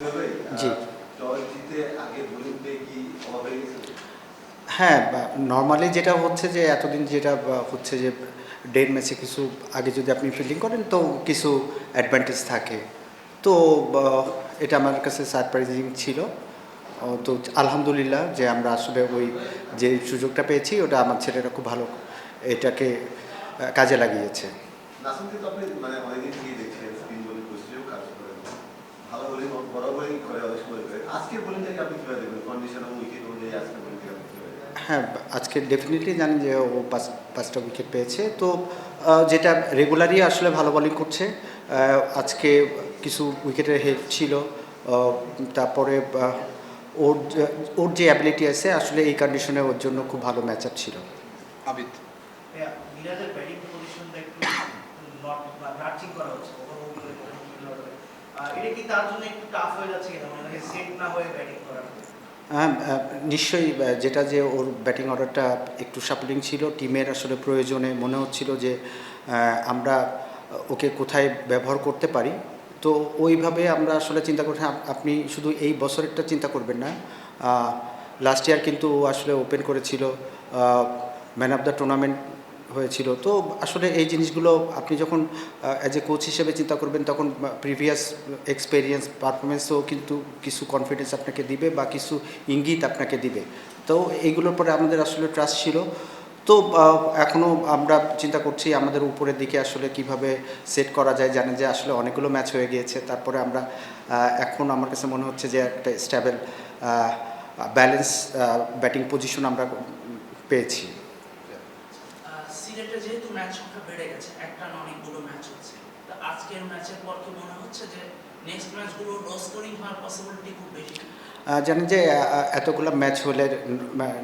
জি। Toss জিতে আগে bowling পেয়ে কি অবাক হয়ে গেছেন? হ্যাঁ, নরমালি যেটা হচ্ছে যে এতদিন যেটা হচ্ছে যে ডের ম্যাচে কিছু আগে যদি আপনি ফিল্ডিং করেন তো কিছু অ্যাডভান্টেজ থাকে। তো বা এটা আমার কাছে সারপ্রাইজিং ছিল। তো আলহামদুলিল্লাহ যে আমরা আসলে ওই যে সুযোগটা পেয়েছি ওটা আমার ছেলেরা খুব ভালো এটাকে কাজে লাগিয়েছে। নাসিমকে তো আপনি মানে অনেকদিন থেকেই দেখছেন স্পিন বোলিং কোচেও কাজ করেন। ভালো বোলিং বরাবরই করে অনেক সময় করে। আজকের বোলিংটাকে আপনি কিভাবে দেখবেন? কন্ডিশন এবং উইকেট অনুযায়ী আজকের বোলিংটাকে আপনি কিভাবে দেখবেন? হ্যাঁ, আজকে ডেফিনিটলি জানেন যে ও পাঁচটা উইকেট পেয়েছে। তো যেটা রেগুলারই আসলে ভালো বোলিং করছে। আজকে কিছু উইকেটের হেল্প ছিল। তারপরে ওর যে অ্যাবিলিটি আছে আসলে এই কন্ডিশনে ওর জন্য খুব ভালো ম্যাচ আপ ছিল। আবিদ মিরাজের ব্যাটিং পজিশনটা একটু নট নার্চিং করা হচ্ছে এটা কি তার জন্য একটু টাফ হয়ে যাচ্ছে কিনা মানে সেট না হয়ে ব্যাটিং করা? হ্যাঁ, নিশ্চয়ই যেটা যে ওর ব্যাটিং অর্ডারটা একটু শাফলিং ছিল টিমের আসলে প্রয়োজনে মনে হচ্ছিল যে আমরা ওকে কোথায় ব্যবহার করতে পারি। তো ওইভাবে আমরা আসলে চিন্তা করছি। আপনি শুধু এই বছরেরটা চিন্তা করবেন না, লাস্ট ইয়ার কিন্তু ও আসলে ওপেন করেছিল, ম্যান অফ দ্য টুর্নামেন্ট হয়েছিল। তো আসলে এই জিনিসগুলো আপনি যখন অ্যাজ এ কোচ হিসেবে চিন্তা করবেন তখন প্রিভিয়াস এক্সপেরিয়েন্স পারফরমেন্সও কিন্তু কিছু কনফিডেন্স আপনাকে দিবে বা কিছু ইঙ্গিত আপনাকে দিবে। তো এইগুলোর পরে আমাদের আসলে ট্রাস্ট ছিল। তো এখনও আমরা চিন্তা করছি আমাদের উপরের দিকে আসলে কিভাবে সেট করা যায়। জানেন যে আসলে অনেকগুলো ম্যাচ হয়ে গিয়েছে, তারপরে আমরা এখন আমার কাছে মনে হচ্ছে যে একটা স্টেবল ব্যালেন্স ব্যাটিং পজিশন আমরা পেয়েছি। সিলেটে যেহেতু ম্যাচ সংখ্যা বেড়ে গেছে, একটা না অনেকগুলো ম্যাচ হচ্ছে, তো আজকের ম্যাচের পর কি মনে হচ্ছে যে নেক্সট ম্যাচগুলো লো স্কোরিং হওয়ার পসিবিলিটি খুব বেশি? জানেন যে এতগুলো ম্যাচ হলে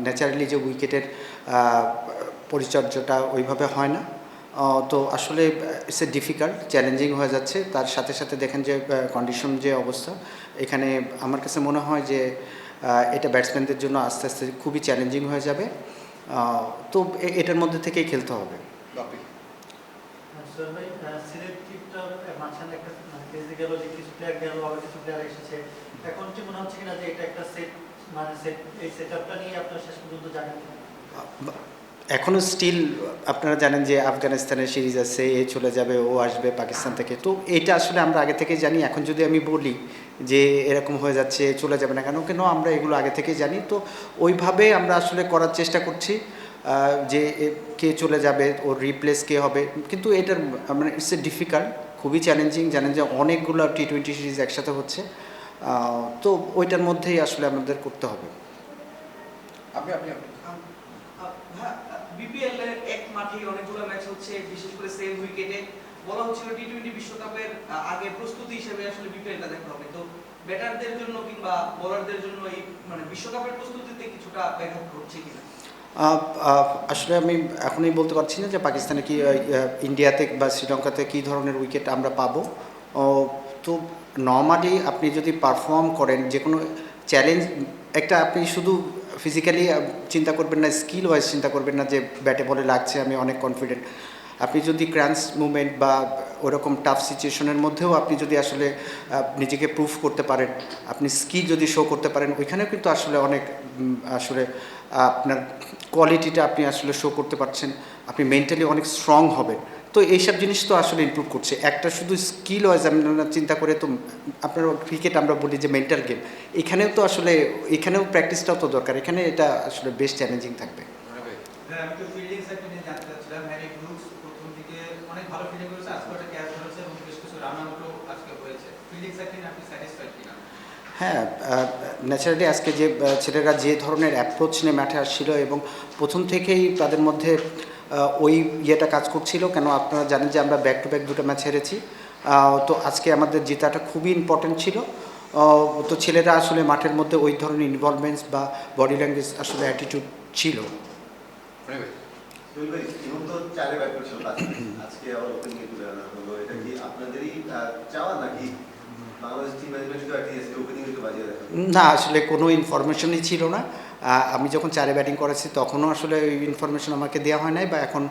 ন্যাচারালি যে উইকেটের পরিচর্যাটা ওইভাবে হয় না। তো আসলে ইটস এ ডিফিকাল্ট চ্যালেঞ্জিং হয়ে যাচ্ছে। তার সাথে সাথে দেখেন যে কন্ডিশন যে অবস্থা, এখানে আমার কাছে মনে হয় যে এটা ব্যাটসম্যানদের জন্য আস্তে আস্তে খুবই চ্যালেঞ্জিং হয়ে যাবে। তো এটার মধ্যে থেকেই খেলতে হবে। বাপি সিলেট টিমটার মাঝখানে একটা কেসে গেল যে কিছু প্লেয়ার গেল আবার কিছু প্লেয়ার এসেছে, এখন কি মনে হচ্ছে কিনা যে এটা একটা সেট মানে সেট এই সেটআপটা নিয়ে আপনারা শেষ পর্যন্ত জানেন কিনা? এখনও স্টিল আপনারা জানেন যে আফগানিস্তানের সিরিজ আছে, এ চলে যাবে, ও আসবে পাকিস্তান থেকে। তো এটা আসলে আমরা আগে থেকে জানি। এখন যদি আমি বলি যে এরকম হয়ে যাচ্ছে, চলে যাবে না কেন কেন আমরা এগুলো আগে থেকে জানি। তো ওইভাবে আমরা আসলে করার চেষ্টা করছি যে কে চলে যাবে, ওর রিপ্লেস কে হবে। কিন্তু এটার মানে ইটস এ ডিফিকাল্ট, খুবই চ্যালেঞ্জিং। জানেন যে অনেকগুলো টি-20 সিরিজ একসাথে হচ্ছে। তো ওইটার মধ্যেই আসলে আমাদের করতে হবে। আপনি আপনি আপনি বিপিএল এর এক মাঠে অনেকগুলো ম্যাচ হচ্ছে, বিশেষ করে সেম উইকেটে বলা হচ্ছিল টি-20 বিশ্বকাপের আগে প্রস্তুতি হিসেবে আসলে বিপিএলটা দেখা হবে। তো ব্যাটারদের জন্য কিংবা বোলারদের জন্য এই মানে বিশ্বকাপের প্রস্তুতিতে কিছুটা ব্যাঘাত ঘটছে কিনা? আসলে আমি এখনই বলতে পারছি না যে পাকিস্তানে কি ইন্ডিয়াতে বা শ্রীলঙ্কাতে কী ধরনের উইকেট আমরা পাবো। তো নর্মালি আপনি যদি পারফর্ম করেন যে কোনো চ্যালেঞ্জ, একটা আপনি শুধু ফিজিক্যালি চিন্তা করবেন না, স্কিল ওয়াইজ চিন্তা করবেন না যে ব্যাটে বলে লাগছে আমি অনেক কনফিডেন্ট। আপনি যদি ক্রাঞ্চ মুভমেন্ট বা ওরকম টাফ সিচুয়েশনের মধ্যেও আপনি যদি আসলে নিজেকে প্রুভ করতে পারেন, আপনি স্কিল যদি শো করতে পারেন, ওইখানেও কিন্তু আসলে অনেক আসলে আপনার কোয়ালিটিটা আপনি আসলে শো করতে পারছেন। আপনি মেন্টালি অনেক স্ট্রং হবেন। তো এইসব জিনিস তো আসলে ইমপ্রুভ করছে। একটা শুধু স্কিল ওয়াইজ আমরা চিন্তা করে তো আপনার ক্রিকেট আমরা বলি যে মেন্টাল গেম, এখানেও তো আসলে এখানেও প্র্যাকটিসটাও তো দরকার। এখানে এটা আসলে বেশ চ্যালেঞ্জিং থাকবে। হ্যাঁ, আমি তো ফিল্ডিং সেক্টর নিয়ে জানতে চাচ্ছিলাম। হ্যারি ব্রুকস প্রথম দিকে অনেক ভালো ফিল্ডিং করেছে, আজকে একটা ক্যাচ ধরেছে এবং বেশ কিছু রান আউটও আজকে হয়েছে। ফিল্ডিং সেক্টর নিয়ে আপনি স্যাটিসফাইড কিনা? হ্যাঁ, ন্যাচারালি আজকে যে ছেলেরা যে ধরনের অ্যাপ্রোচ নিয়ে মাঠে আসছিল এবং প্রথম থেকেই তাদের মধ্যে ওই ইয়েটা কাজ করছিল। কেন আপনারা জানেন যে আমরা ব্যাক টু ব্যাক দুটো ম্যাচ হেরেছি। তো আজকে আমাদের জেতাটা খুবই ইম্পর্ট্যান্ট ছিল। তো ছেলেরা আসলে মাঠের মধ্যে ওই ধরনের ইনভলভমেন্টস বা বডি ল্যাঙ্গুয়েজ আসলে অ্যাটিটিউড ছিল। সোহেল ভাই, ইমন তো চারে ব্যাট করেছিল আজকে আবার ওপেনিংয়ে তুলে আনা হলো। এটা কি আপনাদেরই চাওয়া নাকি বাংলাদেশ টিম ম্যানেজমেন্ট তো আজকে ওপেনিংয়ে একটু বাজিয়ে দেখা? না, আসলে কোনো ইনফরমেশনই ছিল না। আমি যখন চারে ব্যাটিং করেছি তখনও আসলে ওই ইনফরমেশন আমাকে দেওয়া হয় নাই, বা এখন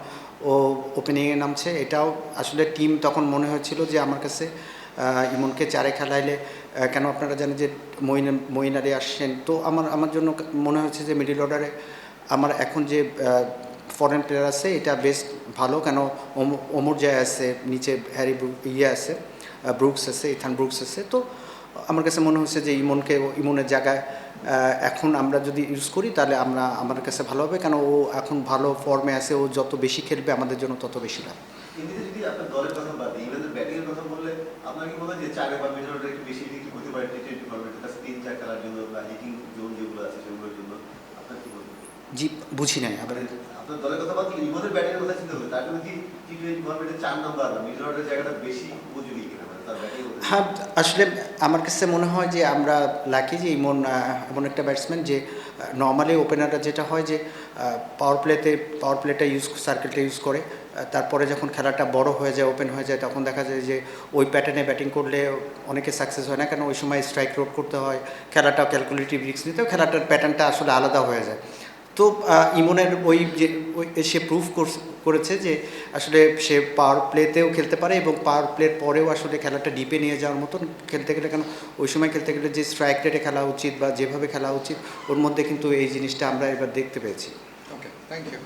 ও ওপেনিংয়ে নামছে এটাও আসলে টিম তখন মনে হয়েছিল যে আমার কাছে ইমনকে চারে খেলাইলে কেন আপনারা জানেন যে মঈন আলী আসছেন, তো আমার জন্য মনে হচ্ছে যে মিডল অর্ডারে আমার এখন যে ফরেন প্লেয়ার আছে এটা বেশ ভালো, কেন ওমর জায় আছে, নিচে হ্যারি আছে, ব্রুকস আছে, ইথান ব্রুকস আছে। তো আমার কাছে মনে হচ্ছে যে ইমনের জায়গায় এখন আমরা যদি ইউজ করি তাহলে আমার কাছে ভালো হবে, কেন ও এখন ভালো ফর্মে আছে, ও যত বেশি খেলবে আমাদের জন্য তত বেশি লাভ। এমনিতে যদি আপনার দলের কথা বাদ দিই, ইংল্যান্ডের ব্যাটিং এর কথা বললে আপনার কি মনে হয় যে 4 বা মিডল অর্ডার একটু বেশি দিকে হতে পারে টি20 ফরম্যাটে, তার স্পিন চার খেলার জন্য বা হিটিং জোন যেগুলো আছে সেগুলোর জন্য আপনার কি মনে হয়? জি, বুঝি নাই আবার। আপনার দলের কথা বাদ দিলে ইমনের ব্যাটিং এর কথা চিন্তা করলে তার জন্য কি টি20 ফরম্যাটে 4 নাম্বার বা মিডল অর্ডারের জায়গাটা বেশি উপযোগী কিনা, মানে তার ব্যাটিং? হ্যাঁ, আসলে আমার কাছে মনে হয় যে আমরা লাকি যে এমন একটা ব্যাটসম্যান যে নর্মালি ওপেনাররা যেটা হয় যে পাওয়ার প্লেটা সার্কেলটা ইউজ করে, তারপরে যখন খেলাটা বড় হয়ে যায়, ওপেন হয়ে যায়, তখন দেখা যায় যে ওই প্যাটার্নে ব্যাটিং করলে অনেকে সাকসেস হয় না, কেন ওই সময় স্ট্রাইক রোড করতে হয়, খেলাটা ক্যালকুলেটিভ রিস্ক নিতে হয়, খেলাটার প্যাটার্নটা আসলে আলাদা হয়ে যায়। তো ইমনের সে প্রুভ করেছে যে আসলে সে পাওয়ার প্লেতেও খেলতে পারে এবং পাওয়ার প্লের পরেও আসলে খেলাটা ডিপে নিয়ে যাওয়ার মতন খেলতে গেলে, কেন ওই সময় খেলতে গেলে যে স্ট্রাইক রেটে খেলা উচিত বা যেভাবে খেলা উচিত, ওর মধ্যে কিন্তু এই জিনিসটা আমরা এবার দেখতে পেয়েছি। ওকে, থ্যাংক ইউ।